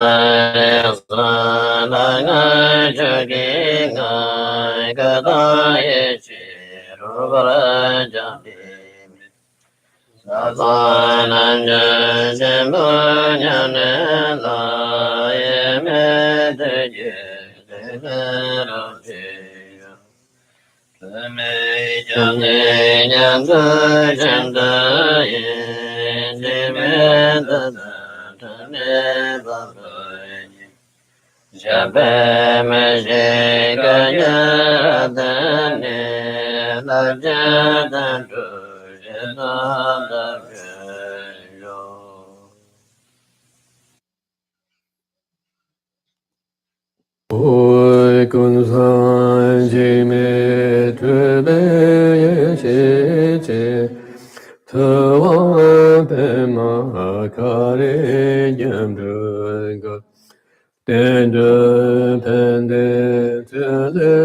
Oi kun san ji me tu be ye she che tu wa pe ma ka re yam du go den du pen de tu le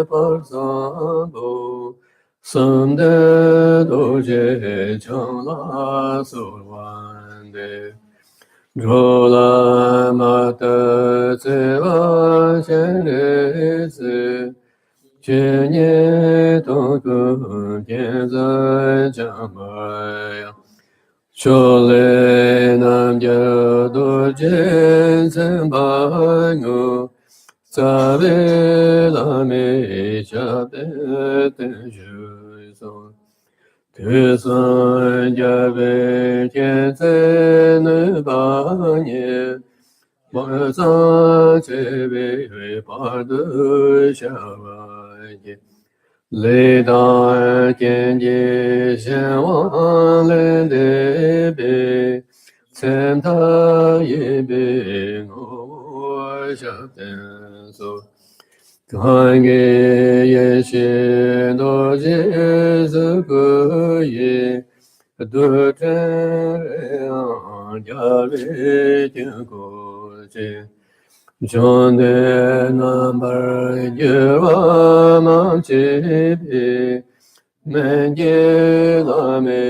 par san bo sun de do je chang la su wan de Jola mata tseva shen zi, jenye tongku tianza jamaya. Chole nam ya do jen senpa ngu, tsabe la me chabe ten shu son. Tēsān jāvē tiānsē nē bānyē, māsān cēvē pārdū shāvāyē. Lē dār tiānjē shēwān lē dē bē, cēn tā yē bē ngō shāb tēn sō. Kange yeshe doje zukuye du chen an jare tenkoche jonde nambar yewa manchepe menje lame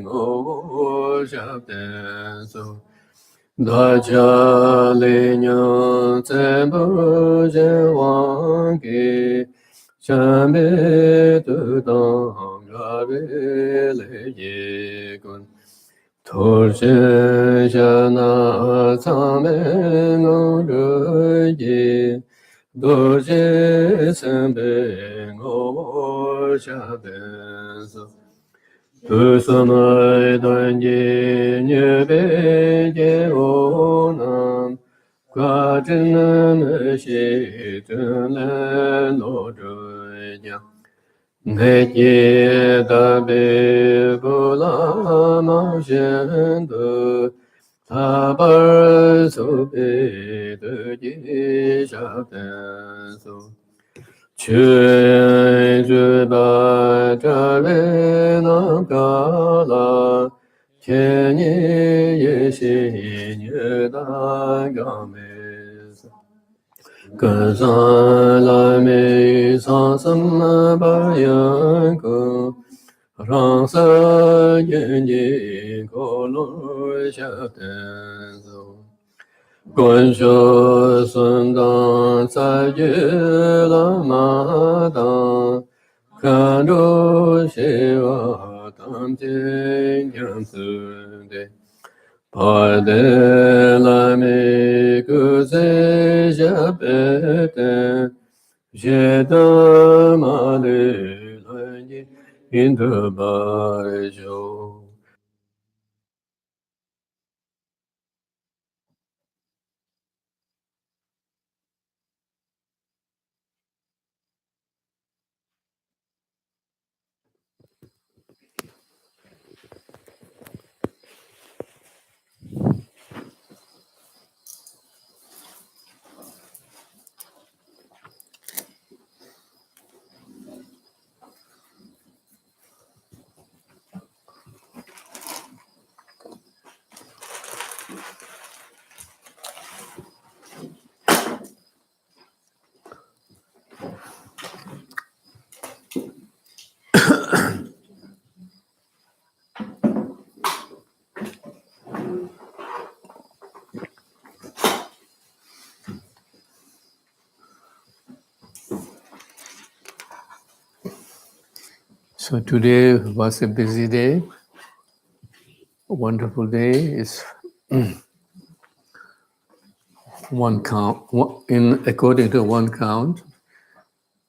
ngo shabden so Dacha le nyan tsempo jen wang ki Shambe tu dang gabe le ye kun Tor shen shana tsame ngo ru ye Do je sembe ngo shaben so Pusamai danji nyebe je onam, Kvajinam shi tunlen odruya. Ngekye tabe bulama shendu, Tabar sobe duji shaben so. Chuen zhu ba zha le nam ka la, Tian ye ye shi nye da ga me sa. Gan san la me san sam ba yan ko, Rang sa yen ye ko lo sha ten so. 观修孙当在月拉玛当，看着西瓦当今样子的，帕德拉米古塞下贝登，谢达玛的兰耶因得巴修。So today was a busy day, a wonderful day. It's one count. According to one count,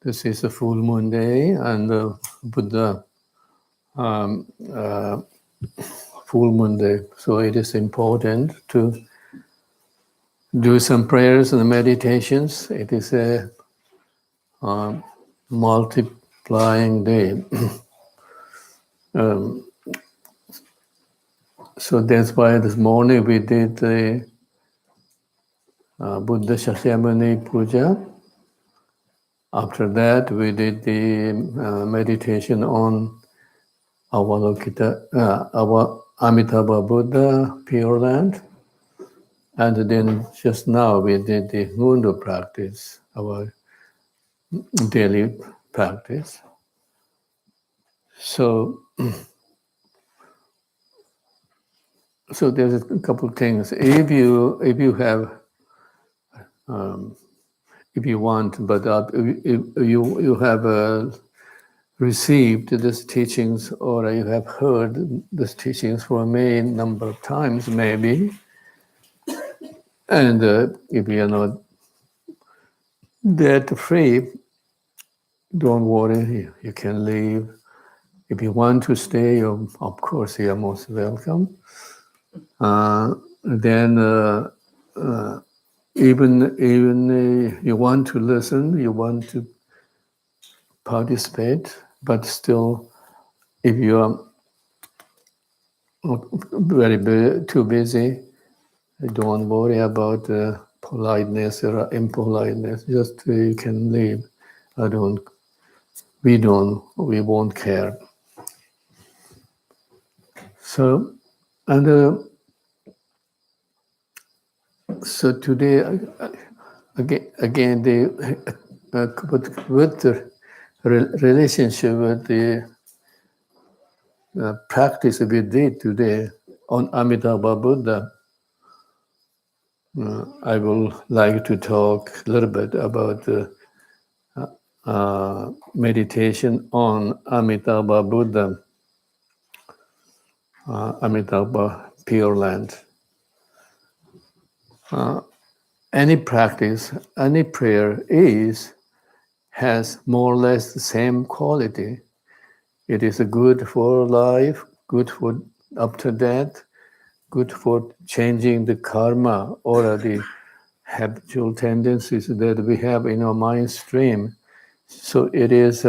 this is a full moon day, and the Buddha full moon day. So it is important to do some prayers and meditations. It is a multiplying day. So that's why this morning we did the Buddha Shakyamuni puja. After that, we did the meditation on our Amitabha Buddha, Pure Land. And then just now we did the Ngundu practice, our daily practice. So there's a couple of things. If you have, if you want, but if you have received these teachings, or you have heard these teachings for a many number of times, maybe, and if you are not that free, don't worry, you can leave. If you want to stay, of course, you are most welcome. Then even you want to listen, you want to participate, but still, if you are too busy, don't worry about politeness or impoliteness. Just you can leave. We won't care. So, and so today, again, with the relationship with the practice we did today on Amitabha Buddha, I will like to talk a little bit about meditation on Amitabha Buddha, Amitabha Pure Land. Any practice, any prayer has more or less the same quality. It is good for life, good for after death, good for changing the karma or the habitual tendencies that we have in our mind stream. So it is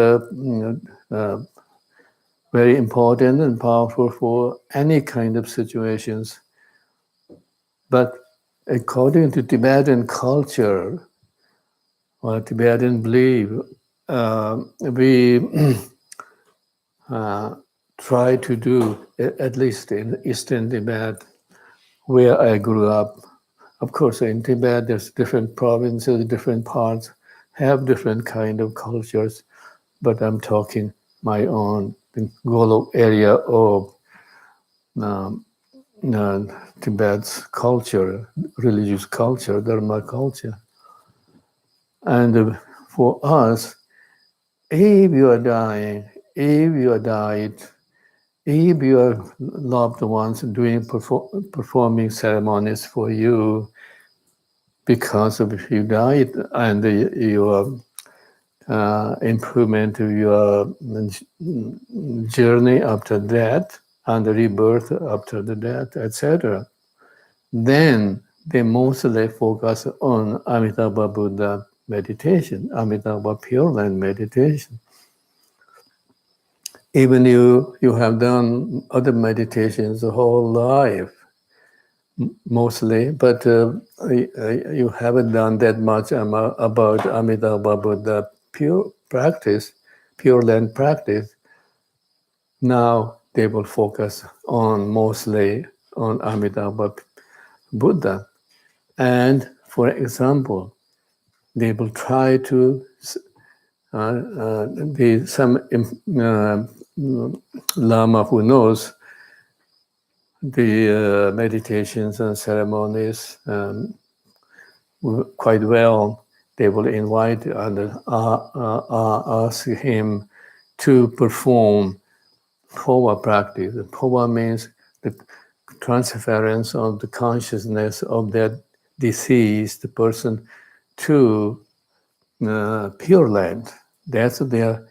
very important and powerful for any kind of situations. But according to Tibetan culture or Tibetan belief, we try to do, at least in Eastern Tibet, where I grew up. Of course, in Tibet, there's different provinces, different parts, have different kind of cultures, but I'm talking my own, the Golok area of Tibet's culture, religious culture, Dharma culture. And for us, if you are dying, if you are died, if your loved ones doing performing ceremonies for you because of you died and your improvement of your journey after death and the rebirth after the death, etc., then they mostly focus on Amitabha Buddha meditation, Amitabha Pure Land meditation. Even you have done other meditations the whole life, mostly, but you haven't done that much about Amitabha Buddha pure practice, Pure Land practice. Now they will focus on mostly on Amitabha Buddha. And for example, they will try to be some Lama who knows the meditations and ceremonies quite well. They will invite and ask him to perform puja practice. Puja means the transference of the consciousness of that deceased person to Pure Land. That's their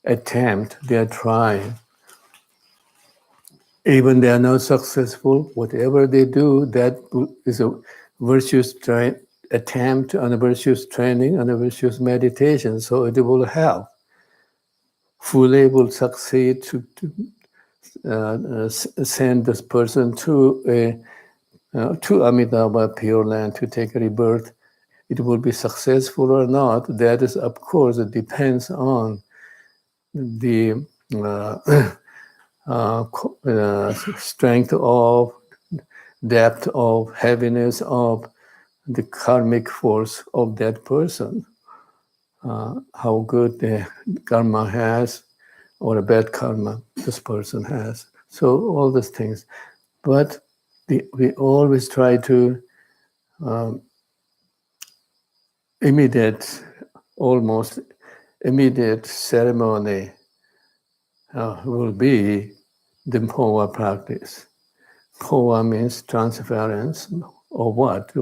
attempt, their try. Even they are not successful, whatever they do, that is a virtuous attempt on a virtuous training and a virtuous meditation. So it will help. Fully will succeed to send this person to Amitabha Pure Land to take rebirth. It will be successful or not. That is, of course, it depends on the strength of, depth of, heaviness of the karmic force of that person. How good the karma has, or a bad karma this person has. So all these things. But we always try to almost immediate ceremony will be the Poa practice. Poa means transference of what?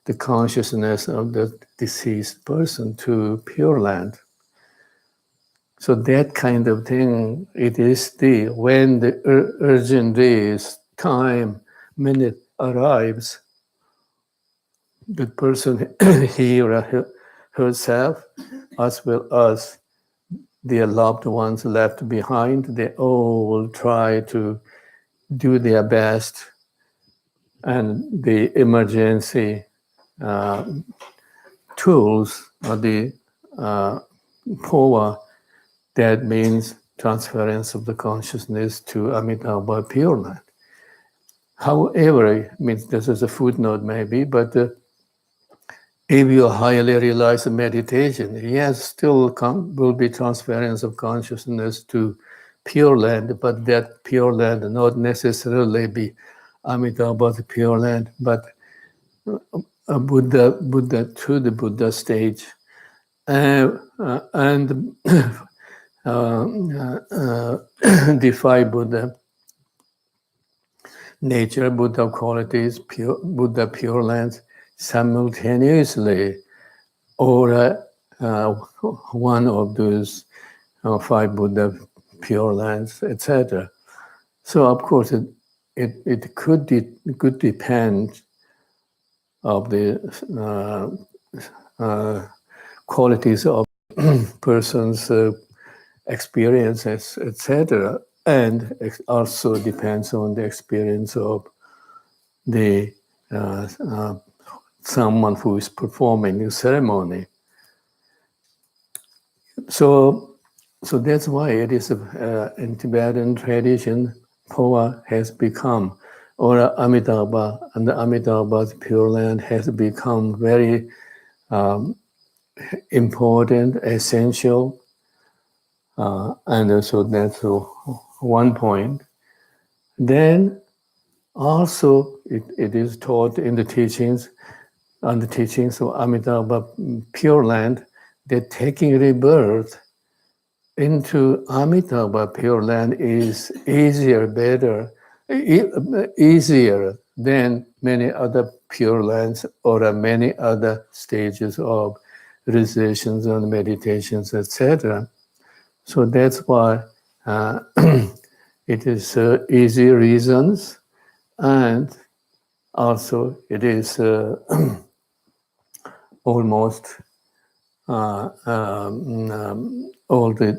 The consciousness of the deceased person to Pure Land. So that kind of thing, it is when the urgent days, time, minute arrives, the person, he or herself, as well as their loved ones left behind, they all will try to do their best, and the emergency tools or the POA, that means transference of the consciousness to Amitabha Pure Land. However, I mean, this is a footnote maybe, but if you highly realize the meditation, yes, still will be transference of consciousness to Pure Land, but that Pure Land not necessarily be Amitabha Pure Land, but a Buddha to the Buddha stage, and defy Buddha nature, Buddha qualities, Buddha Pure Land simultaneously, or one of those 5 Buddha Pure Lands, etc. So of course it could depend of the qualities of person's experiences, etc., and also depends on the experience of the someone who is performing the ceremony. So that's why it is in Tibetan tradition, Poa has become, or Amitabha, and the Amitabha's Pure Land has become very important, essential, and so that's one point. Then also it is taught in the teachings, on the teachings of Amitabha Pure Land, that taking rebirth into Amitabha Pure Land is easier, better, easier than many other Pure Lands or many other stages of realizations and meditations, etc. So that's why it is easy reasons, and also it is almost all the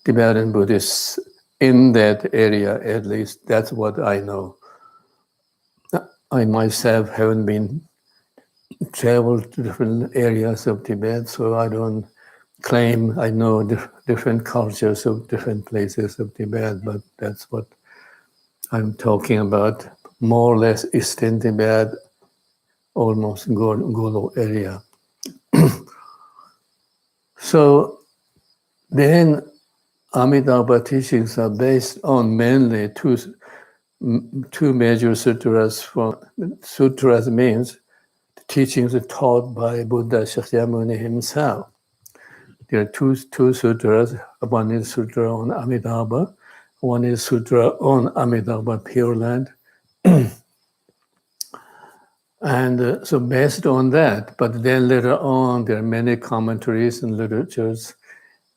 Tibetan Buddhists in that area, at least that's what I know. I myself haven't been traveled to different areas of Tibet, so I don't claim I know different cultures of different places of Tibet, but that's what I'm talking about, more or less Eastern Tibet, almost Golo area. So then Amitabha teachings are based on mainly two major sutras. Sutras means the teachings are taught by Buddha Shakyamuni himself. there are two sutras. One is sutra on Amitabha, one is sutra on Amitabha Pure Land. And so based on that, but then later on, there are many commentaries and literatures.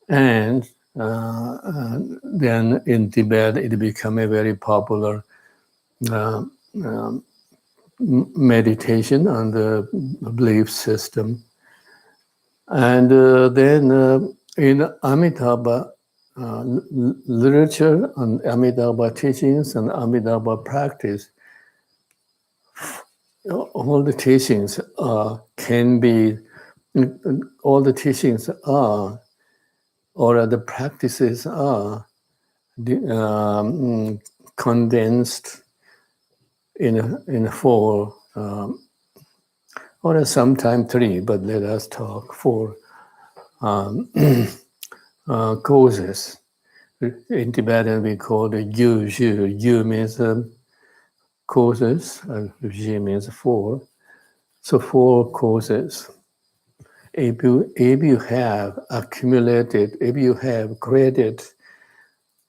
And then in Tibet, it became a very popular meditation on the belief system. And then in Amitabha literature and Amitabha teachings and Amitabha practice, all the teachings can be, all the teachings are, or the practices are condensed in four, or sometimes three, but let us talk four causes. In Tibetan, we call it yu, zhu. Yu means causes, zhi means four. So four causes. If you have accumulated, if you have created,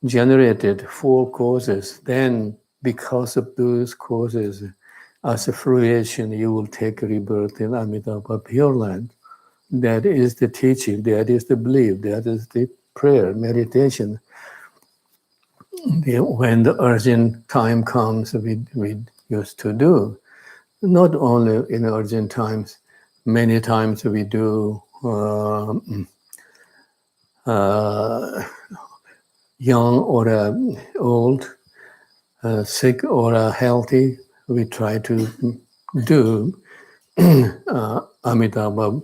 generated four causes, then because of those causes, as a fruition, you will take rebirth in Amitabha Pure Land. That is the teaching, that is the belief, that is the prayer, meditation. When the urgent time comes, we used to do. Not only in urgent times, many times we do young or old, sick or healthy, we try to do Amitabha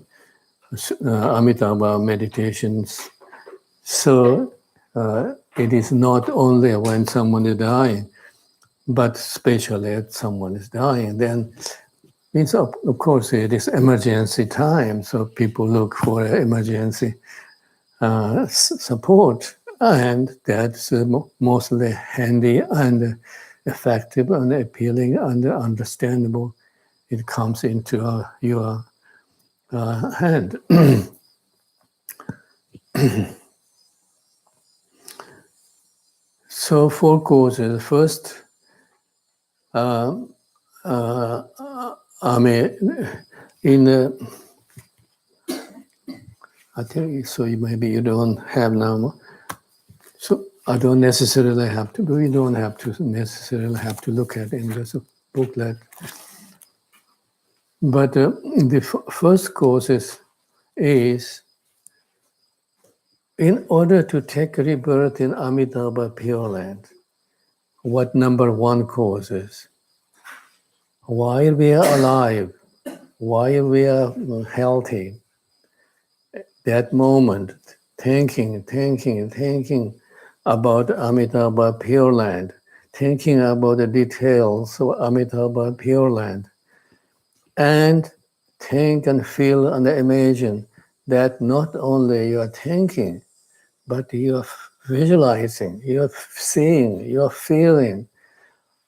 meditations. So it is not only when someone is dying, but especially if someone is dying. Then means of course it is emergency time, so people look for emergency support, and that's mostly handy and effective and appealing and understandable. It comes into your hand. So four causes. First, I mean, I think so. Maybe you don't have now. So I don't necessarily have to. We don't have to necessarily have to look at in this booklet. But the first cause is in order to take rebirth in Amitabha Pure Land, what number one cause is? While we are alive, while we are healthy, that moment, thinking about Amitabha Pure Land, thinking about the details of Amitabha Pure Land, and think and feel and imagine that not only you are thinking, but you are visualizing, you are seeing, you are feeling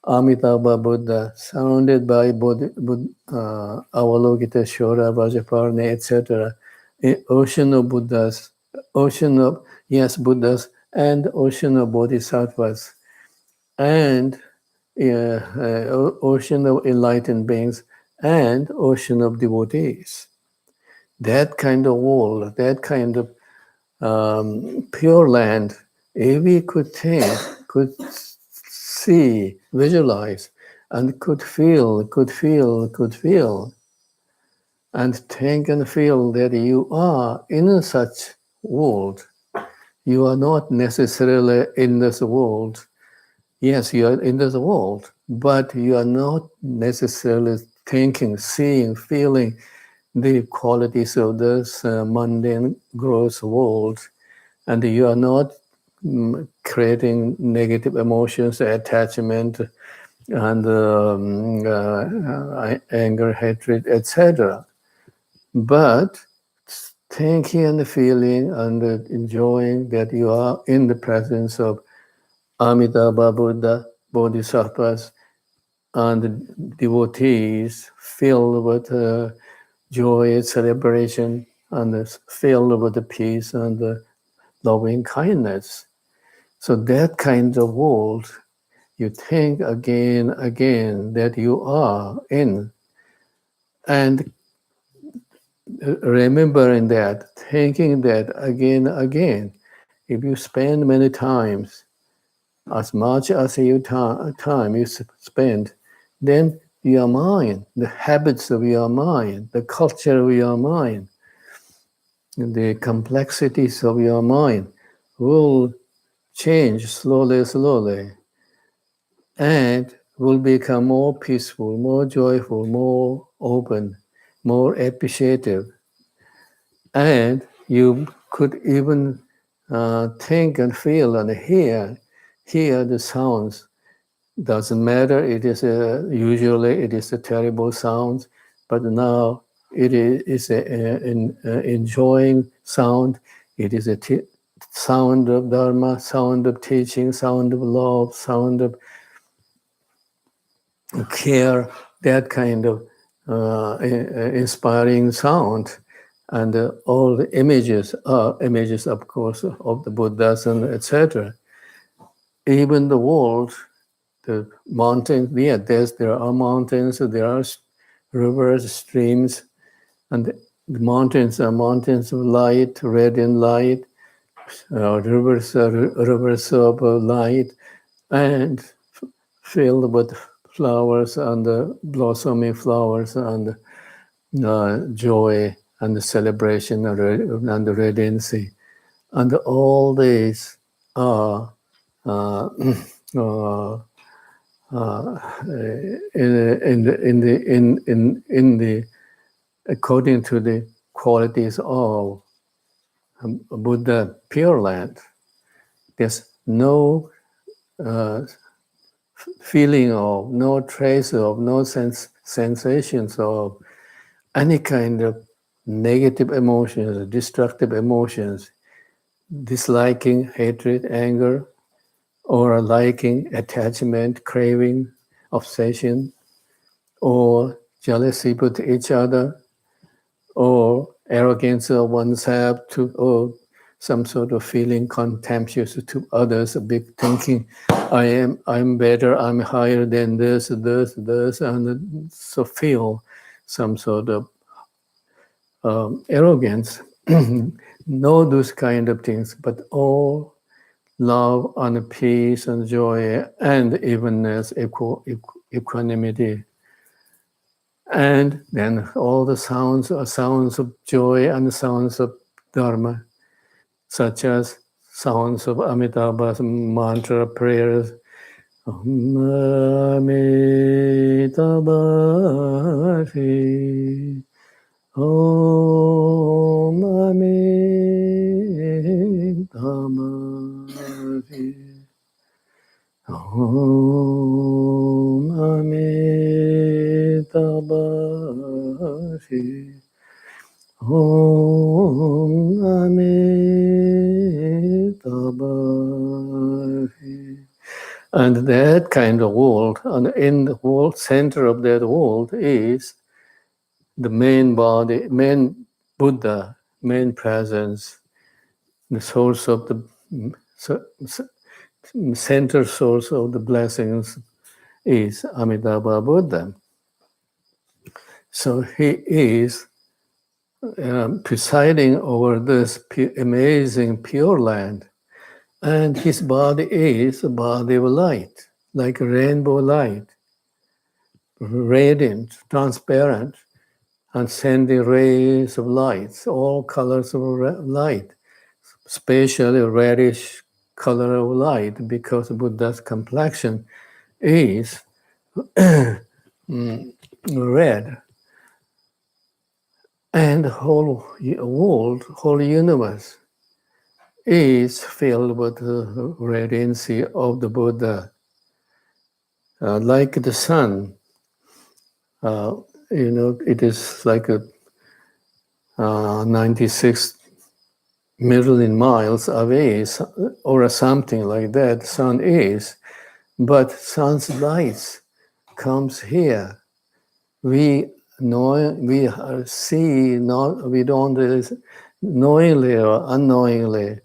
Amitabha Buddha surrounded by Avalokiteshvara, Vajraparni, etc. Ocean of Buddhas, ocean of Buddhas, and ocean of Bodhisattvas, and ocean of enlightened beings, and ocean of devotees. That kind of world, that kind of pure land, if we could think, could see, visualize, and could feel, and think and feel that you are in such world. You are not necessarily in this world. Yes, you are in this world, but you are not necessarily thinking, seeing, feeling the qualities of this mundane, gross world. And you are not creating negative emotions, attachment, and anger, hatred, etc. But thinking and feeling and enjoying that you are in the presence of Amitabha Buddha, Bodhisattvas, and devotees filled with joy, celebration, and it's filled with the peace and the loving kindness. So that kind of world, you think again that you are in, and remembering that, thinking that again. If you spend many times, as much as you time you spend, then your mind, the habits of your mind, the culture of your mind, the complexities of your mind will change slowly, and will become more peaceful, more joyful, more open, more appreciative. And you could even think and feel and hear the sounds. Doesn't matter. It is usually it is a terrible sound, but now it is an enjoying sound. It is a sound of Dharma, sound of teaching, sound of love, sound of care. That kind of inspiring sound. And all the images are images, of course, of the Buddhas and etc. Even the world, the mountains, there are mountains, there are rivers, streams, and the mountains are mountains of light, radiant light, rivers are rivers of light, and filled with flowers and blossoming flowers and joy and the celebration and the radiancy. And all these are uh, in the according to the qualities of Buddha Pure Land. There's no feeling of, no trace of, no sensations of any kind of negative emotions, destructive emotions, disliking, hatred, anger, or liking, attachment, craving, obsession, or jealousy with each other, or arrogance of oneself, or some sort of feeling contemptuous to others, a big thinking, I'm better, I'm higher than this, and so feel some sort of arrogance. Know those kind of things, but all love and peace and joy and evenness, equanimity. And then all the sounds are sounds of joy and sounds of Dharma, such as sounds of Amitabha's mantra prayers. Amitabha Shri. Om Amitabha Shri. Om Amitabha Shri. Om Amitabha Shri. And that kind of world, and in the world, center of that world is the main body, main Buddha, main presence, the source of the center source of the blessings is Amitabha Buddha. So he is presiding over this amazing pure land, and his body is a body of light, like a rainbow light, radiant, transparent, and sending rays of light, all colors of light, especially reddish color of light, because Buddha's complexion is red. And the whole world, whole universe is filled with the radiancy of the Buddha. Like the sun, it is like a 96 million miles away, or something like that. Sun is, but sun's light comes here. We we see, not we don't really, knowingly or unknowingly,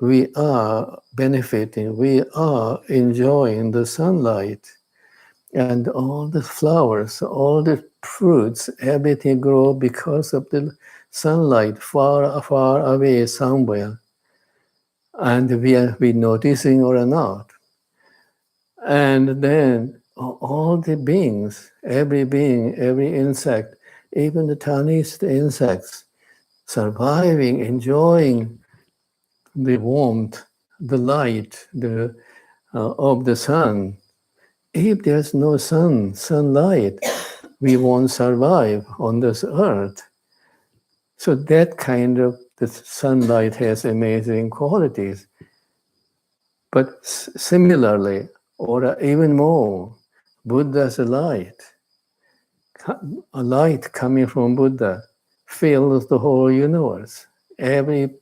we are benefiting, we are enjoying the sunlight and all the flowers, all the fruits, everything grow because of the sunlight far away somewhere. And we noticing or not. And then all the beings, every being, every insect, even the tiniest insects, surviving, enjoying the warmth, the light, of the sun. If there's no sunlight, we won't survive on this earth. So that kind of the sunlight has amazing qualities. But similarly, or even more, Buddha's light, a light coming from Buddha, fills the whole universe. Every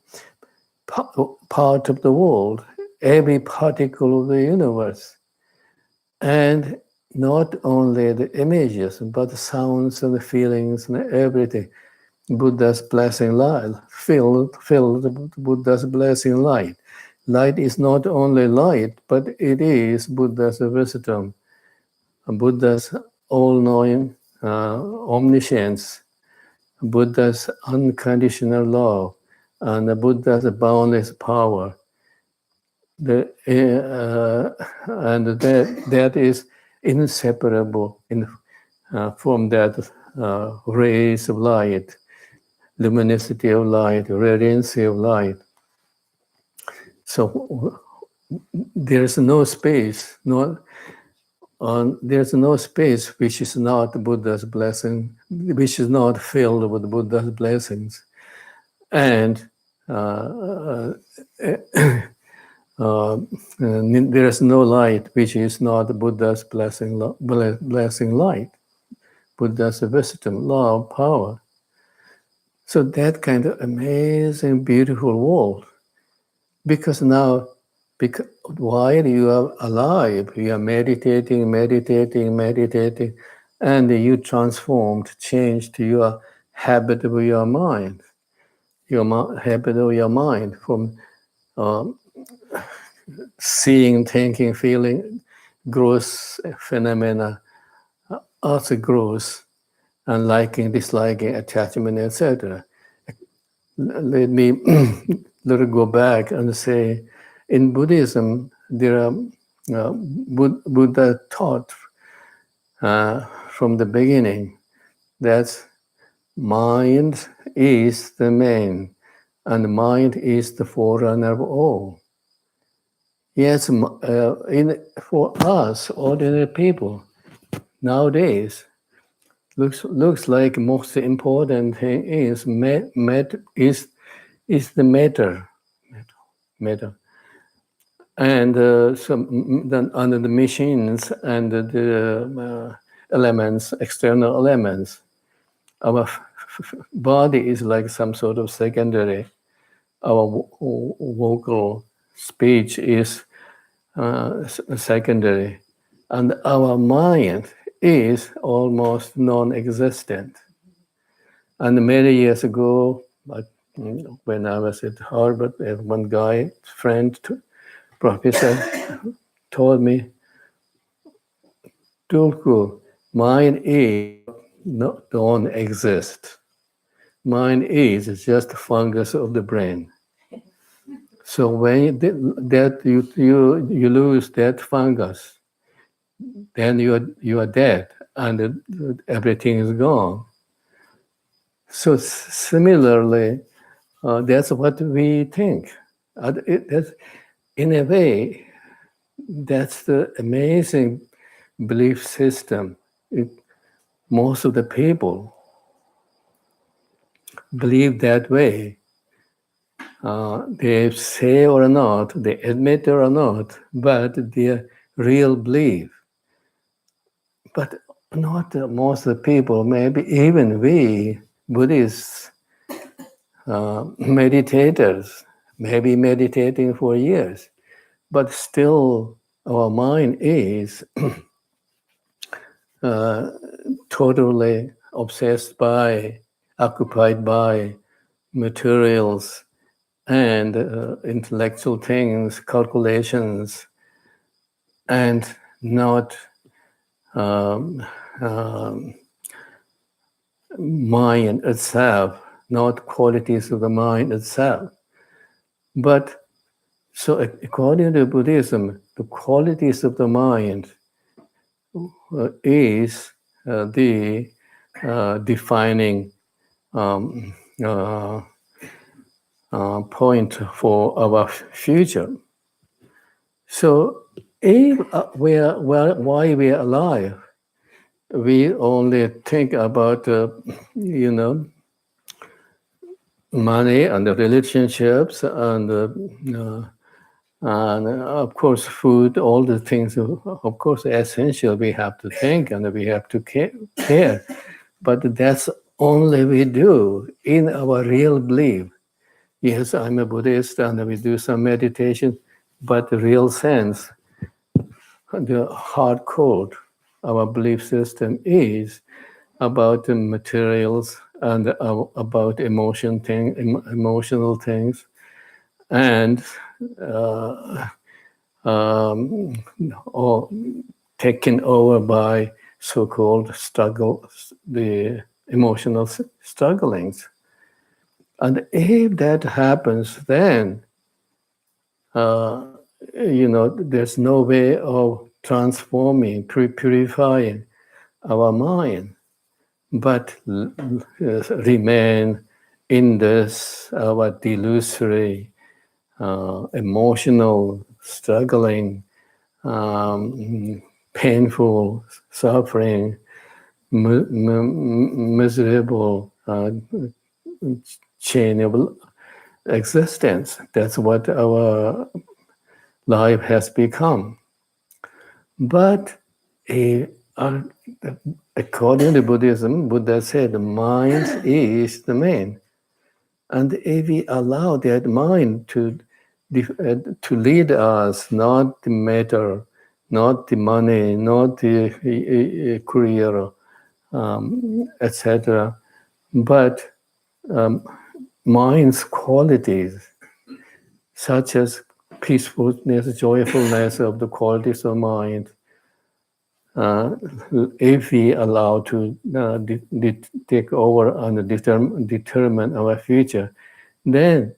part of the world, every particle of the universe. And not only the images, but the sounds and the feelings and everything. Buddha's blessing light, filled Buddha's blessing light. Light is not only light, but it is Buddha's wisdom, Buddha's all-knowing omniscience, Buddha's unconditional love, and Buddha's boundless power. And that is inseparable from that rays of light, luminosity of light, radiancy of light. So there's no space, there's no space which is not Buddha's blessing, which is not filled with Buddha's blessings. And there is no light which is not Buddha's blessing light, Buddha's wisdom, love, power. So that kind of amazing, beautiful world. Because now, while you are alive, you are meditating, and you transformed, changed your habit of your mind, habit of your mind from seeing, thinking, feeling, gross phenomena, also gross, and liking, disliking, attachment, etc. Let me go back and say, in Buddhism, there are Buddha taught from the beginning that mind is the main, and mind is the forerunner of all. Yes, for us, ordinary people, nowadays, looks like most important thing is is the matter. And then under the machines and the elements, external elements, our body is like some sort of secondary. Our vocal speech is secondary, and our mind is almost non-existent. And many years ago, when I was at Harvard, one guy, friend, professor, told me, Tulku, mind is don't exist. Mind is just fungus of the brain. So when you lose that fungus, then you are dead, and everything is gone. So similarly, that's what we think. In a way, that's the amazing belief system. Most of the people believe that way. They say or not, they admit or not, but their real belief. But not most of the people, maybe even we Buddhists, meditators, maybe meditating for years, but still our mind is totally obsessed by, occupied by materials and intellectual things, calculations, and not um, um, mind itself, not qualities of the mind itself. But so, according to Buddhism, the qualities of the mind is the defining um, uh, point for our future. So, if why we are alive, we only think about money and the relationships and of course food, all the things of course essential we have to think and we have to care. But that's only we do in our real belief. Yes, I'm a Buddhist and we do some meditation, but the real sense, the hard code, our belief system is about the materials and about emotional things, and or taken over by so-called struggle, the emotional strugglings. And if that happens, then there's no way of transforming, purifying our mind, but remain in this our delusory, emotional, struggling, painful, suffering, miserable chain of existence. That's what our life has become. But according to Buddhism, Buddha said the mind is the main. And if we allow that mind to lead us, not the matter, not the money, not the career, etc., but mind's qualities, such as peacefulness, joyfulness of the qualities of mind, if we allow to take over and determine our future, then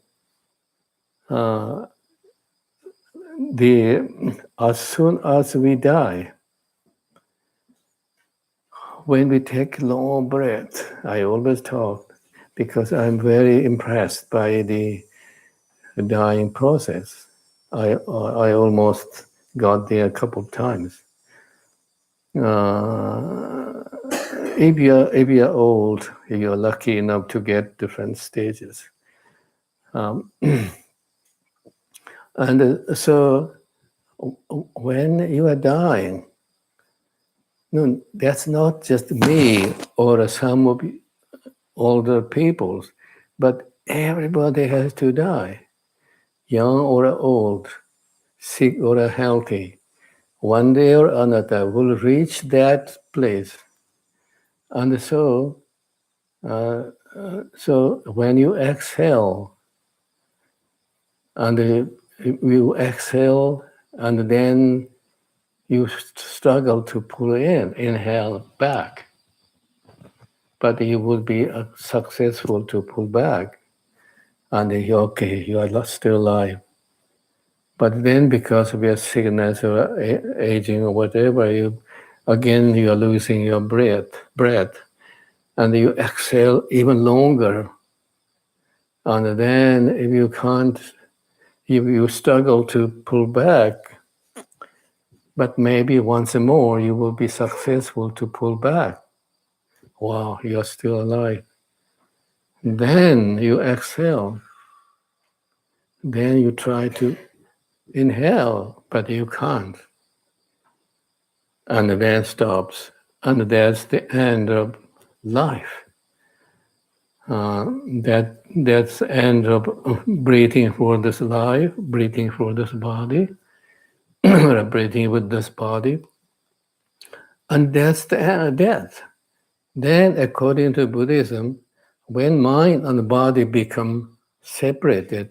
as soon as we die, when we take long breath, I always talk because I'm very impressed by the dying process. I almost got there a couple of times. If you're old, you're lucky enough to get different stages. And so when you are dying, no, that's not just me or some of older people, but everybody has to die, young or old, sick or healthy. One day or another will reach that place. And so when you exhale, and you exhale, and then you struggle to pull inhale back, but you will be successful to pull back, and okay, you are still alive. But then, because of your sickness or aging or whatever, you are losing your breath, and you exhale even longer. And then, if you can't, if you struggle to pull back, but maybe once more you will be successful to pull back. Wow, you're still alive. Then you exhale. Then you try to inhale, but you can't. And then stops. And that's the end of life. That's the end of breathing for this life, breathing for this body, breathing with this body. And that's the end of death. Then, according to Buddhism, when mind and body become separated,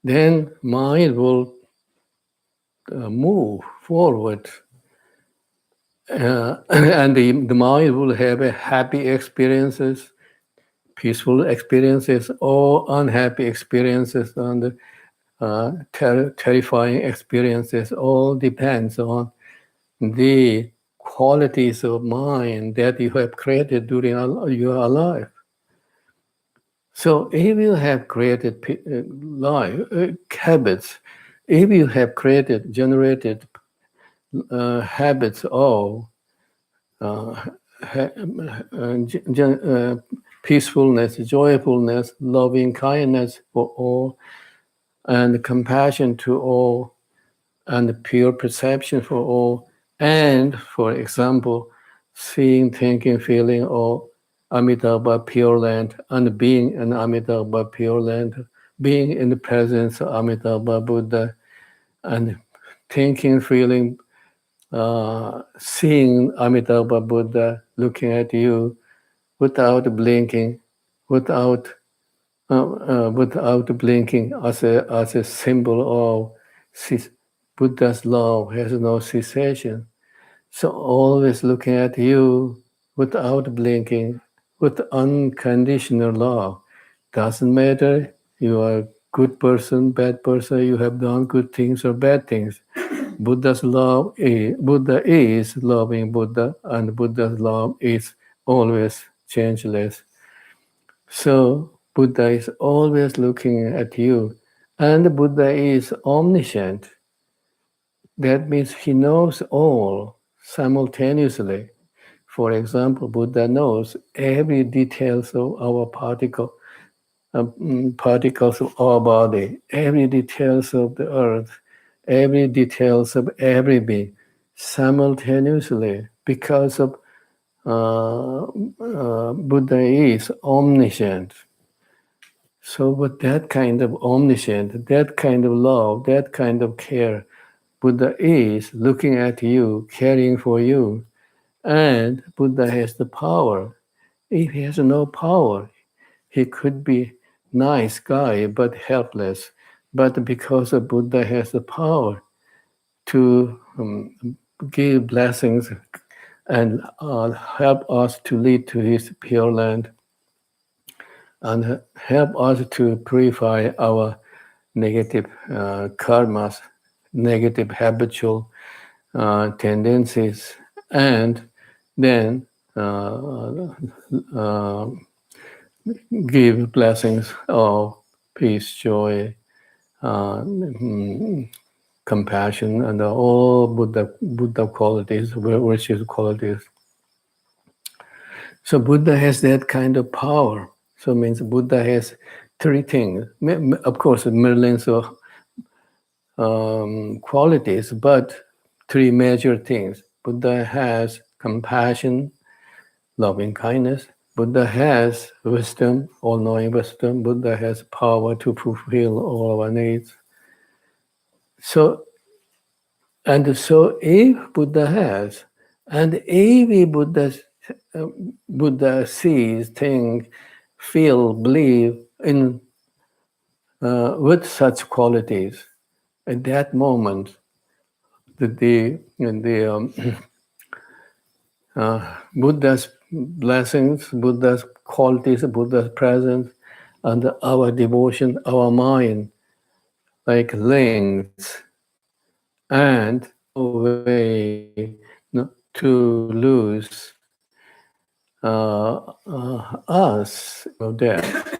then mind will move forward, and the mind will have a happy experiences, peaceful experiences, or unhappy experiences, and terrifying experiences. All depends on the qualities of mind that you have created during your life. So if you have created life habits, if you have generated habits of uh, peacefulness, joyfulness, loving kindness for all, and compassion to all, and pure perception for all, and, for example, seeing, thinking, feeling all Amitabha Pure Land, and being in Amitabha Pure Land, being in the presence of Amitabha Buddha, and thinking, feeling, seeing Amitabha Buddha looking at you without blinking, without without blinking, as a symbol of Buddha's love has no cessation. So always looking at you without blinking, with unconditional love. Doesn't matter you are a good person, bad person, you have done good things or bad things. Buddha is loving Buddha, and Buddha's love is always changeless. So Buddha is always looking at you, and Buddha is omniscient. That means he knows all simultaneously. For example, Buddha knows every details of our particles of our body, every details of the earth, every details of every being, simultaneously, because of Buddha is omniscient. So, with that kind of omniscient, that kind of love, that kind of care, Buddha is looking at you, caring for you, and Buddha has the power. If he has no power, he could be nice guy but helpless. But because of Buddha has the power to give blessings and help us to lead to his pure land, and help us to purify our negative karmas, negative habitual tendencies, and then uh, give blessings of peace, joy, compassion, and all Buddha qualities, virtuous qualities. So Buddha has that kind of power. So it means Buddha has three things. Of course, millions of qualities, but three major things. Buddha has compassion, loving kindness. Buddha has wisdom, all-knowing wisdom. Buddha has power to fulfill all our needs. So if Buddha has, and if Buddha sees, think, feel, believe in with such qualities, at that moment, the Buddha's blessings, Buddha's qualities, Buddha's presence, and our devotion, our mind, like links, and no way to lose us of that.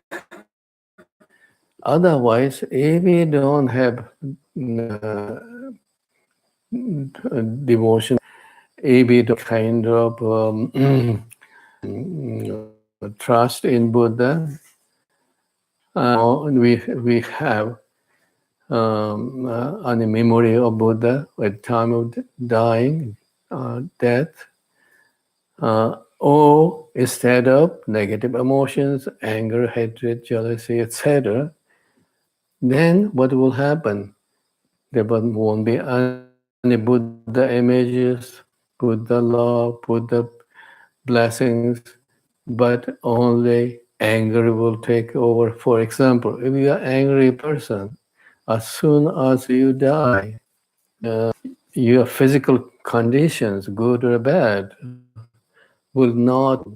Otherwise, if we don't have devotion, if we don't kind of trust in Buddha, we have on the memory of Buddha at time of dying, death, or instead of negative emotions, anger, hatred, jealousy, etc., then what will happen? There won't be any Buddha images, Buddha love, Buddha blessings, but only anger will take over. For example, if you're an angry person, as soon as you die, your physical conditions, good or bad, will not,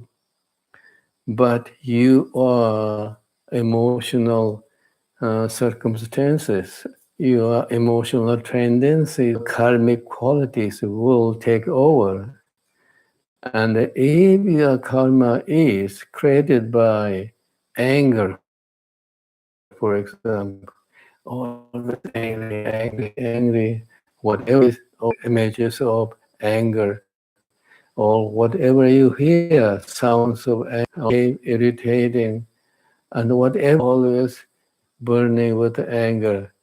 but your emotional circumstances, your emotional tendencies, karmic qualities will take over. And if your karma is created by anger, for example, always angry, whatever is images of anger, or whatever you hear, sounds of anger, irritating, and whatever always burning with anger.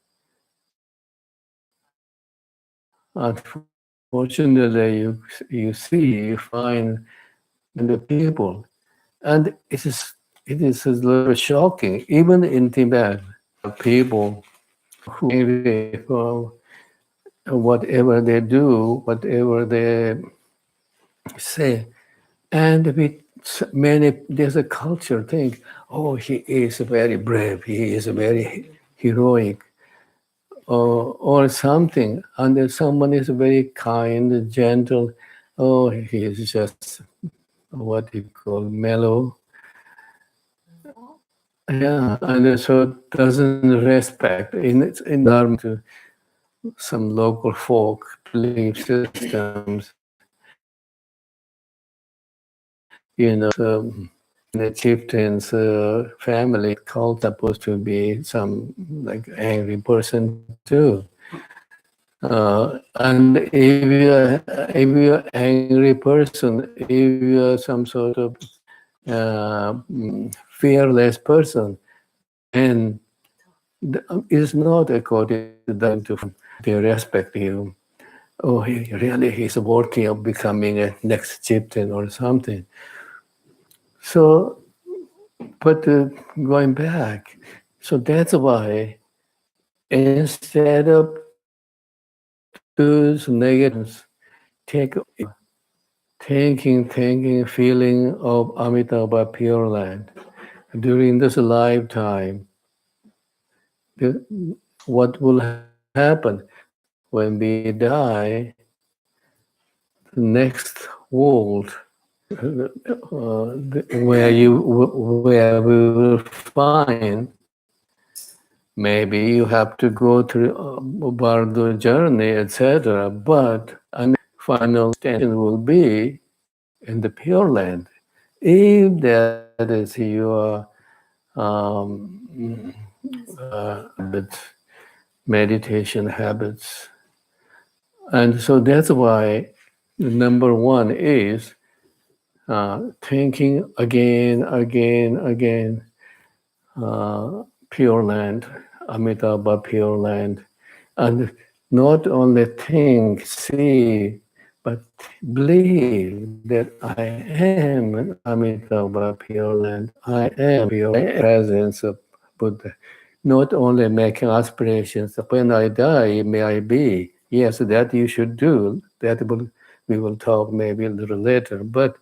Unfortunately, you find in the people, and it is a little shocking. Even in Tibet, people who are angry for whatever they do, whatever they say, and with many, there's a culture think, oh, he is very brave, he is very heroic, or something, and if someone is very kind, gentle, oh, he is just what you call mellow. Yeah, and so doesn't respect in Dharma to some local folk belief systems. In a chieftain's family, cult supposed to be some like angry person too. And if you're angry person, if you're some sort of fearless person, then it's not according to them to they respect you. Oh, he's worthy of becoming a next chieftain or something. So, but going back, so that's why instead of those negatives, take thinking, feeling of Amitabha Pure Land during this lifetime. What will happen when we die? The next world, where we will find, maybe you have to go through Bardo journey, etc. But and final destination will be in the Pure Land. If that is your habits, meditation habits, and so that's why number one is thinking again, Pure Land, Amitabha Pure Land, and not only think, see, but believe that I am an Amitabha Pure Land. I am pure presence of Buddha. Not only making aspirations, when I die, may I be. Yes, that you should do. We will talk maybe a little later. But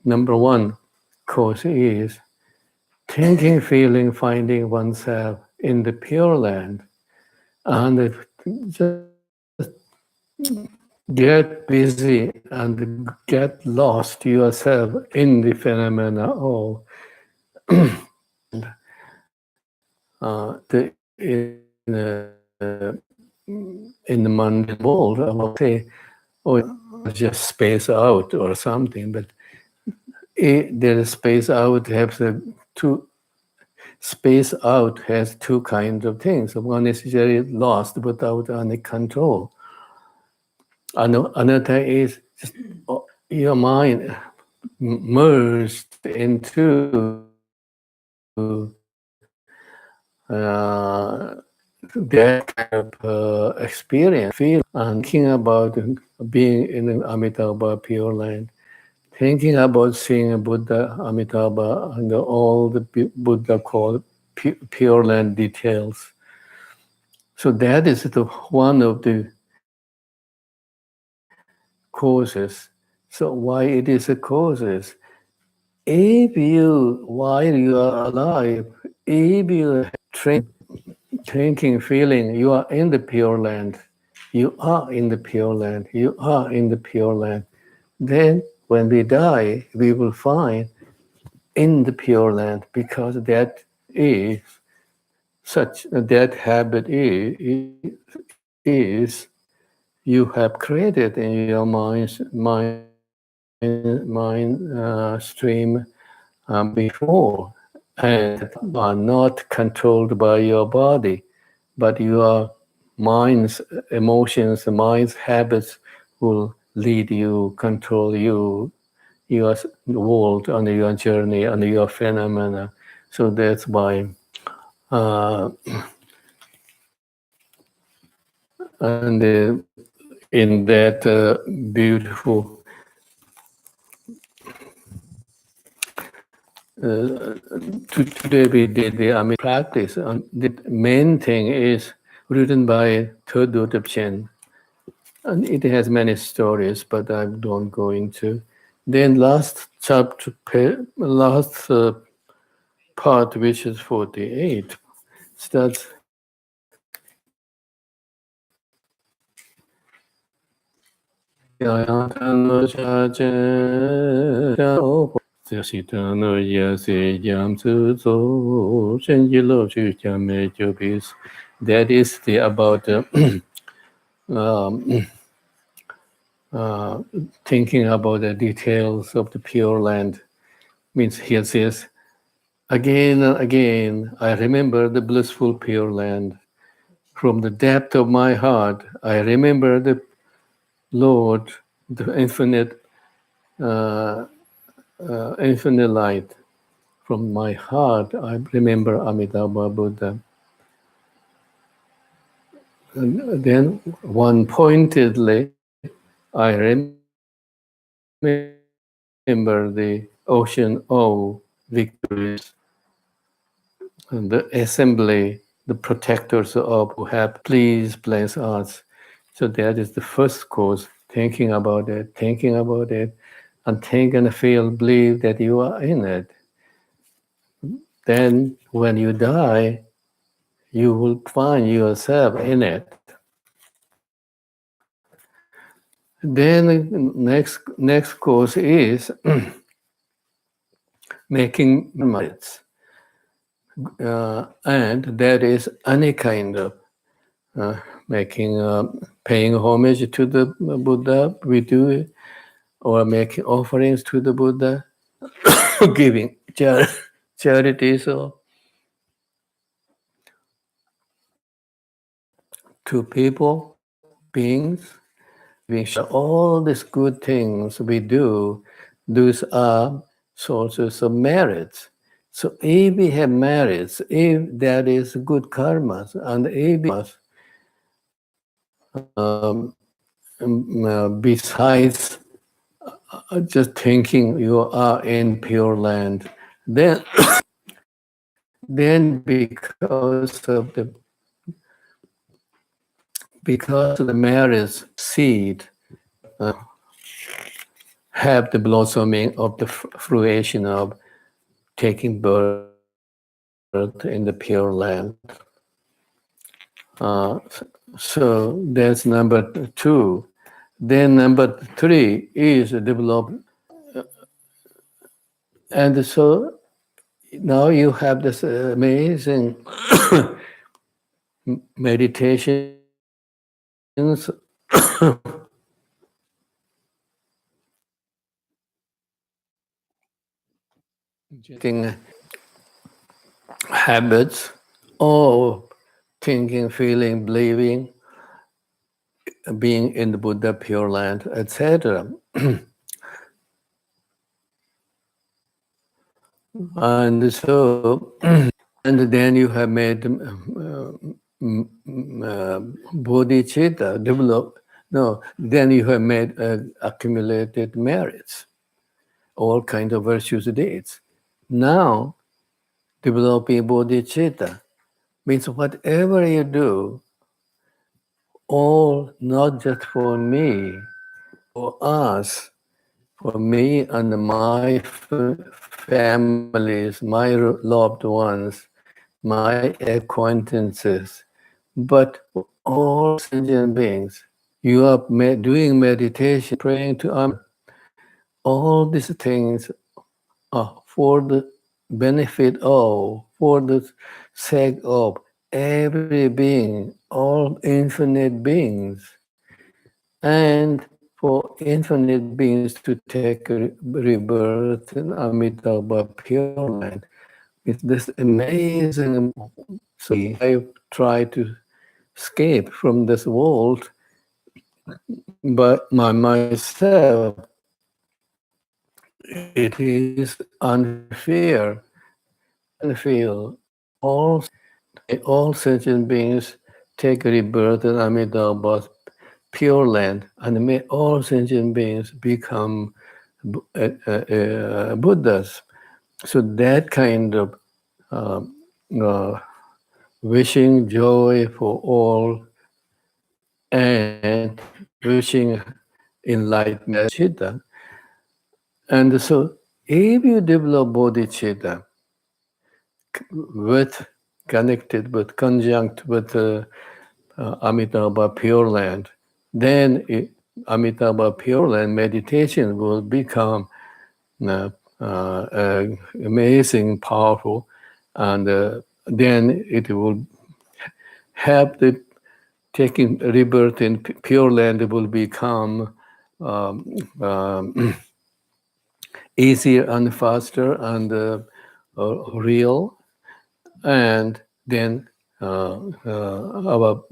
number one course is thinking, feeling, finding oneself in the Pure Land, and just get busy and get lost yourself in the phenomena of in the mundane world. I will say, oh, just space out or something, but the space out has two. Space out has two kinds of things. One is very lost without any control. Another is just your mind merged into that kind of experience, feel, and thinking about being in an Amitabha Pure Land, thinking about seeing Buddha, Amitabha, and all the Buddha called Pure Land details. So that is one of the causes So why it is a causes? If you, while you are alive, if you train, thinking, feeling, you are in the pure land, you are in the pure land, you are in the pure land, then when we die, we will find in the pure land because that is such that habit is you have created in your mind stream before, and are not controlled by your body, but your mind's emotions, mind's habits will lead you, control you, your world on your journey, on your phenomena. So that's why, uh, and in that beautiful today we did the practice. And the main thing is written by Thondup, and it has many stories, but I don't go into. Then last chapter, last part, which is 48, starts. That is the about um, thinking about the details of the Pure Land. Means he says, again and again, I remember the blissful Pure Land. From the depth of my heart, I remember the Lord, the uh, infinite light. From my heart, I remember Amitabha Buddha. And then, one pointedly, I remember the ocean of victories and the assembly, the protectors of who have please bless us. So that is the first course, thinking about it, and think and feel, believe that you are in it. Then when you die, you will find yourself in it. Then next course is making merits, and that is any kind of uh, making paying homage to the Buddha. We do it, or making offerings to the Buddha, giving charities or to people, beings, all these good things we do, those are sources of merits. So if we have merits, if there is good karmas, and if besides just thinking you are in pure land, then because of the merits seed have the blossoming of the fruition of taking birth in the pure land. So that's number two. Then number three is develop, and so now you have this amazing meditations, getting habits, or thinking, feeling, believing, being in the Buddha pure land, etc. And so, and then you have made bodhicitta develop. No, then you have made accumulated merits, all kind of virtues deeds. Now, developing bodhicitta means whatever you do, all not just for me, for us, for me and my families, my loved ones, my acquaintances, but for all sentient beings. You are doing meditation, praying to all these things are for the benefit of, for the sake of every being, all infinite beings, and for infinite beings to take a rebirth in Amitabha Pure Land. It's this amazing. So I try to escape from this world, but myself, it is unfair. And feel all sentient beings take rebirth in Amitabha's pure land, and may all sentient beings become Buddhas. So that kind of uh, uh, wishing joy for all and wishing enlightenment bodhicitta. And so if you develop bodhicitta with connected with conjunct with Amitabha Pure Land, then Amitabha Pure Land meditation will become amazing, powerful, and then it will help the taking rebirth in Pure Land will become um, um, easier and faster and real, and then our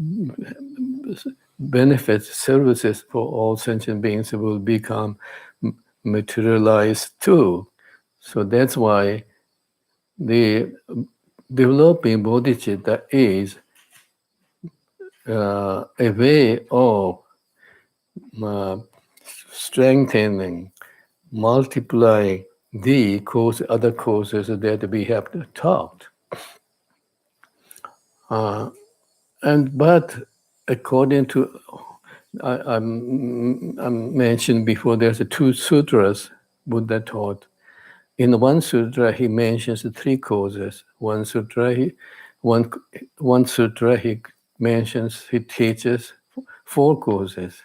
benefits, services for all sentient beings will become materialized too. So that's why the developing bodhicitta is a way of uh, strengthening, multiplying the other causes that we have taught. But according to I mentioned before, there's two sutras Buddha taught. In one sutra, he mentions the three causes. One, one sutra, he teaches four causes.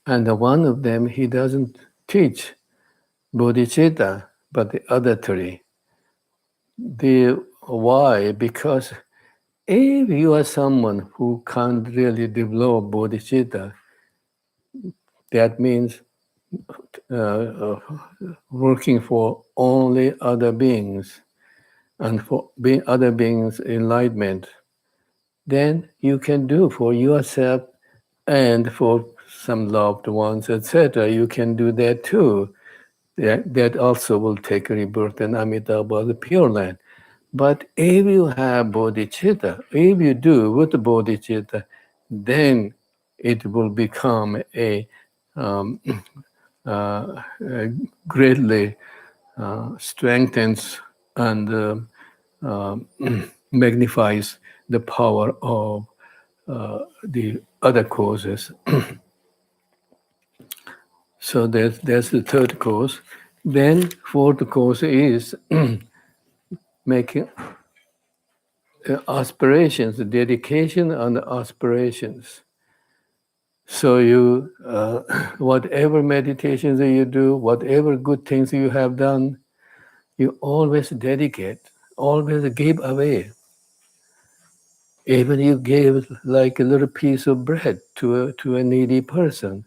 And one of them, he doesn't teach bodhicitta, but the other three. Why? Because if you are someone who can't really develop bodhicitta, that means working for only other beings and for being other beings' enlightenment, then you can do for yourself and for some loved ones, etc. You can do that too. That also will take rebirth in Amitabha, the Pure Land. But if you have bodhicitta, if you do with the bodhicitta, then it will become um, greatly strengthens and magnifies the power of the other causes. So that's the third cause. Then fourth cause is making aspirations, dedication and aspirations. So you, whatever meditations that you do, whatever good things you have done, you always dedicate, always give away. Even you gave like a little piece of bread to a needy person.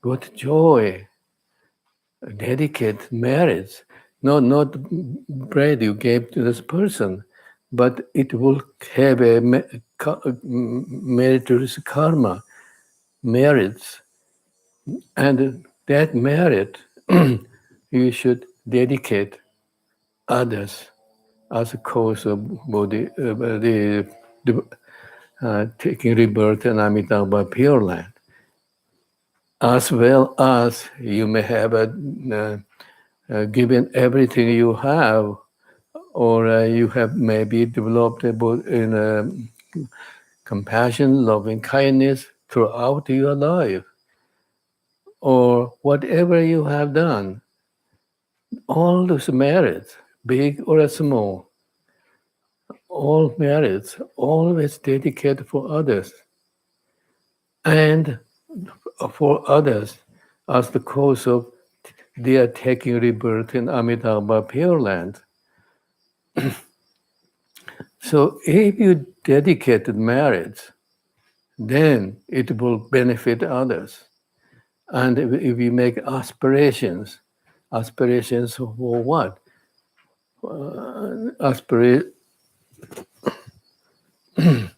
With joy, dedicate merits. Not bread you gave to this person, but it will have a meritorious karma, merits. And that merit you should dedicate others as a cause of taking rebirth in Amitabha Pure Land. As well as you may have given everything you have, or you have maybe developed in compassion, loving kindness throughout your life. or whatever you have done, all those merits, big or small, all merits, always dedicated for others, and for others as the cause of their taking rebirth in Amitabha Pure Land. So if you dedicated merits, then it will benefit others. And if you make aspirations for what? Aspirate in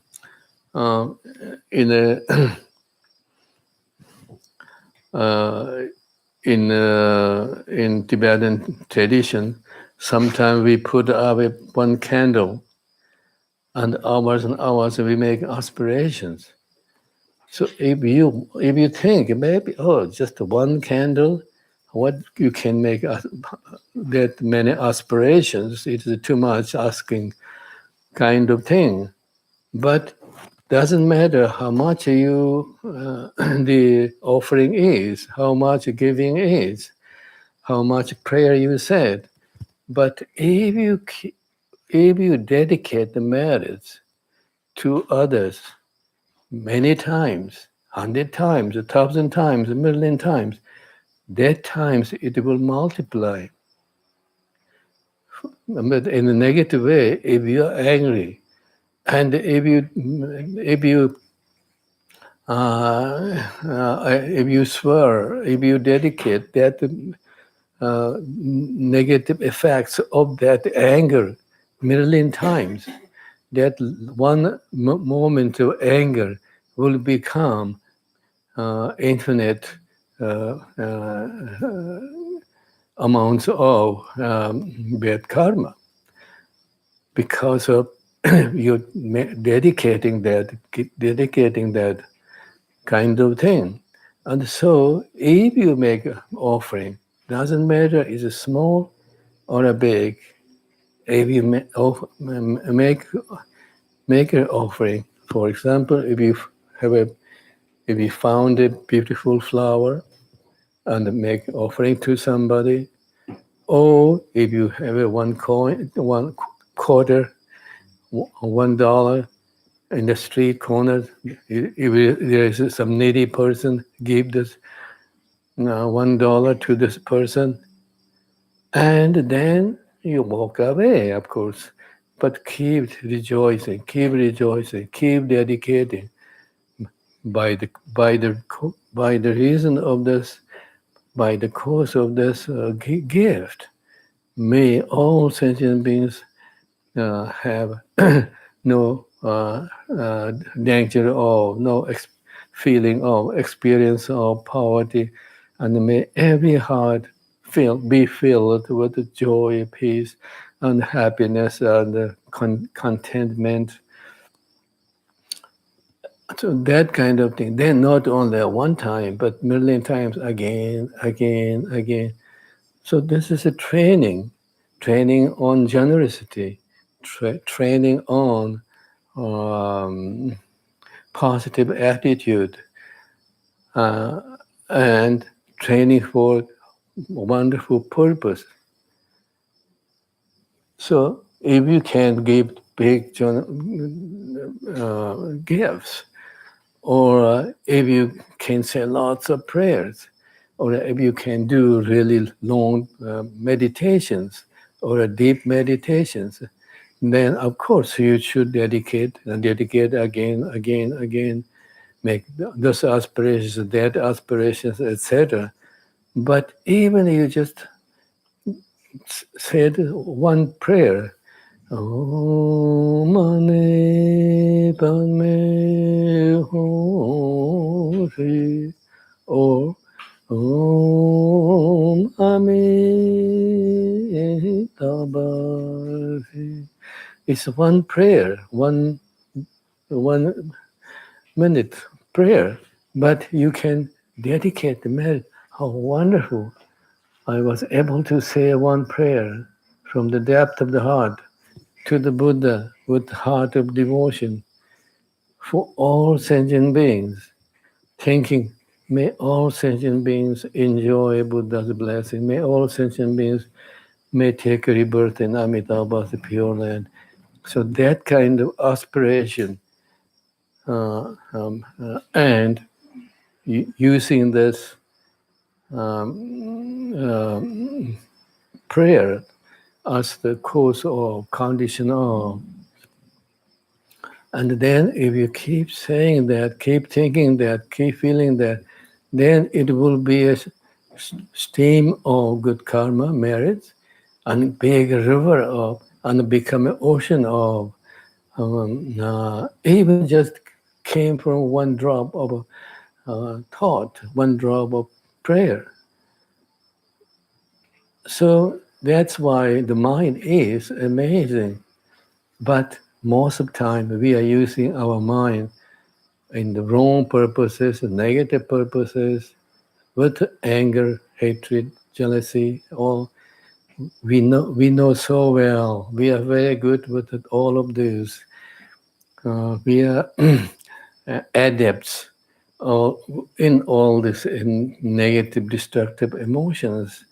a in Tibetan tradition, sometimes we put away one candle, and hours we make aspirations. So if you think maybe just one candle, what you can make that many aspirations, it is too much asking kind of thing. But doesn't matter how much you the offering is, how much giving is, how much prayer you said. But if you dedicate the merits to others many times, 100 times, 1,000 times, 1,000,000 times, that times it will multiply. But in a negative way, if you are angry, and if you swear, if you dedicate that negative effects of that anger 1,000,000 times, that one moment of anger will become infinite amounts of bad karma, because of you dedicating that kind of thing. And so if you make an offering, doesn't matter is it small or a big, if you make an offering, for example, if you found a beautiful flower and make offering to somebody, or if you have a one quarter, $1 in the street corner, if there is some needy person, give this $1 to this person, and then you walk away, of course. But keep rejoicing, keep dedicating. By the reason of this, by the cause of this gift, may all sentient beings have no danger of, no feeling of experience of poverty, and may every heart be filled with joy, peace, and happiness, and contentment. So that kind of thing. Then not only one time, but 1,000,000 times again. So this is a training on generosity, training on positive attitude, and training for wonderful purpose. So if you can give big gifts, or if you can say lots of prayers, or if you can do really long meditations or deep meditations, then of course you should dedicate again, make those aspirations, that aspirations, etc. But even you just said one prayer, Om Mani Padme Hum, or Om Amitabha. It's one prayer, one minute prayer, but you can dedicate the merit. How wonderful! I was able to say one prayer from the depth of the heart to the Buddha with the heart of devotion for all sentient beings, thinking May all sentient beings enjoy Buddha's blessing. May all sentient beings may take rebirth in Amitabha's Pure Land. So that kind of aspiration and using this prayer as the cause of, condition of. And then if you keep saying that, keep thinking that, keep feeling that, then it will be a stream of good karma, merit, and big river of, and become an ocean of, even just came from one drop of thought, one drop of prayer. So that's why the mind is amazing. But most of the time we are using our mind in the wrong purposes, negative purposes, with anger, hatred, jealousy, all. We know so well. We are very good with it, all of these. We are adepts in all this in negative, destructive emotions.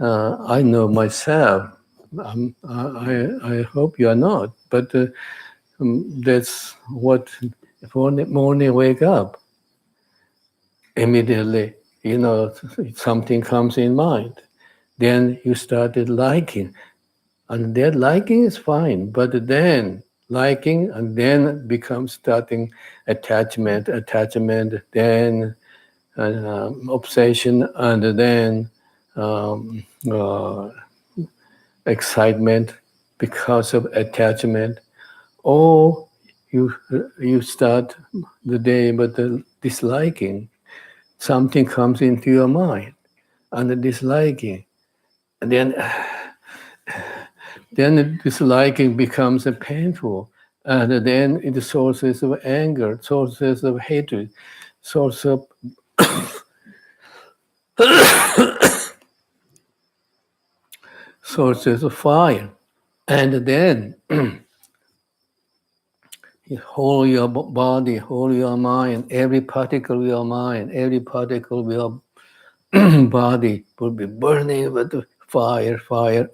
I know myself. I hope you are not, but that's what. If one morning wake up, immediately, something comes in mind. Then you started liking, and that liking is fine. But then liking, and then becomes starting attachment, then obsession, and then um, uh, excitement because of attachment. Or you start the day with the disliking. Something comes into your mind, and the disliking, and then the disliking becomes a painful, and then it sources of anger, sources of hatred, source of sources of fire. And then you hold your body, hold your mind, every particle of your mind, every particle of your body will be burning with fire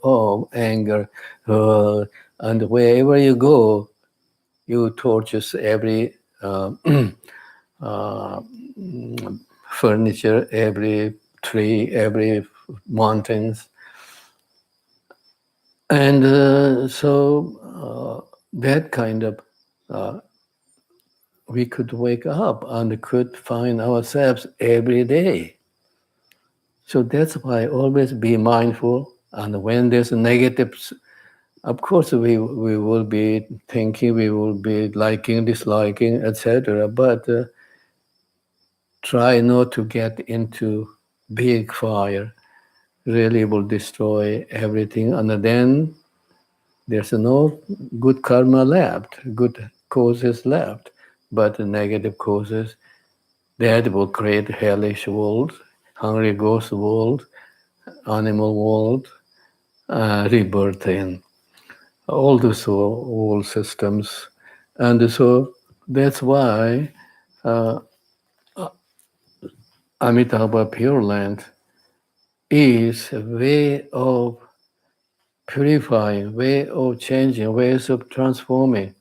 of anger. And wherever you go, you torture every furniture, every tree, every mountains. And so that kind of, we could wake up and could find ourselves every day. So that's why always be mindful. And when there's negatives, of course we will be thinking, we will be liking, disliking, etc. But try not to get into big fire. Really will destroy everything. And then there's no good karma left, good causes left, but the negative causes that will create hellish world, hungry ghost world, animal world, rebirth in all those old systems. And so that's why Amitabha Pure Land is a way of purifying, way of changing, ways of transforming,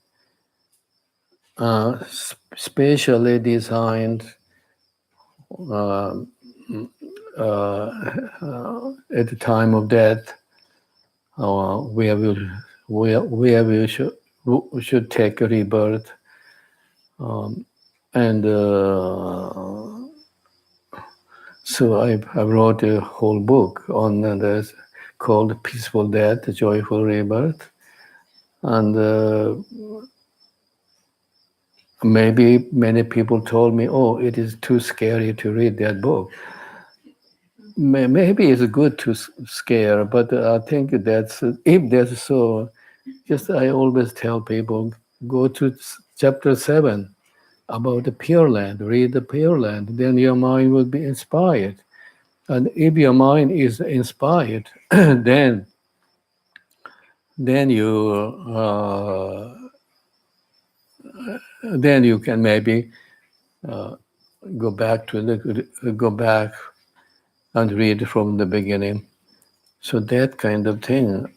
specially designed at the time of death, where we should take a rebirth, and so I wrote a whole book on this called "Peaceful Death, Joyful Rebirth," and maybe many people told me, "Oh, it is too scary to read that book." Maybe it's good to scare, but I think that's, if that's so, just I always tell people, go to chapter 7 about the Pure Land, read the Pure Land, then your mind will be inspired. And if your mind is inspired, then you then you can maybe go back and read from the beginning. So that kind of thing.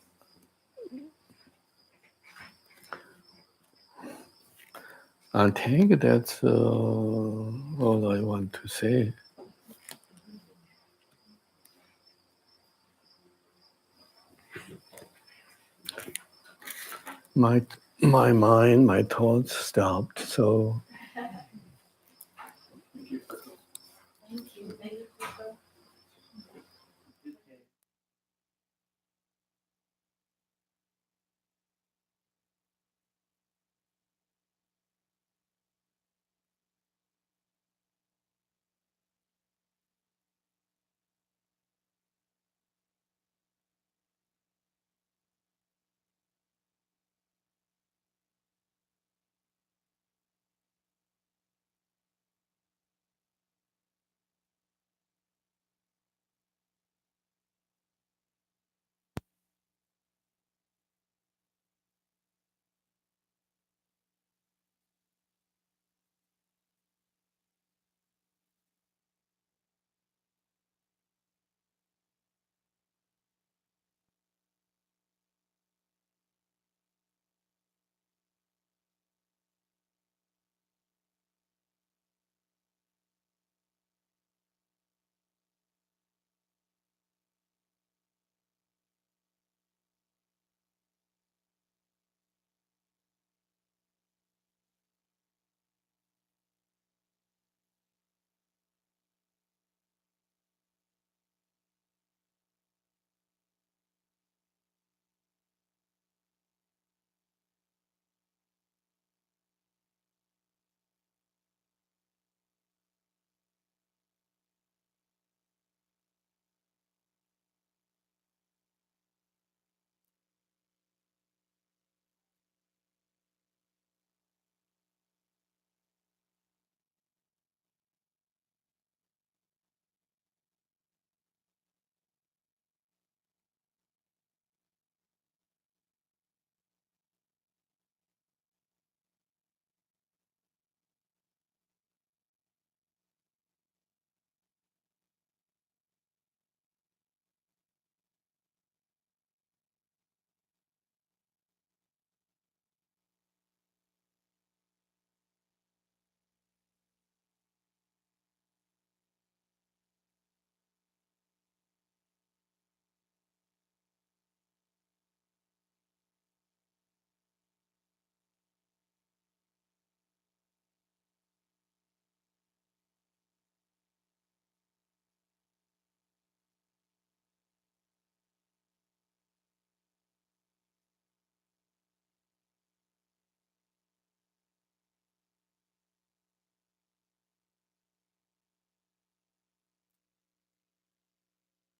I think that's all I want to say. My mind, my thoughts stopped. So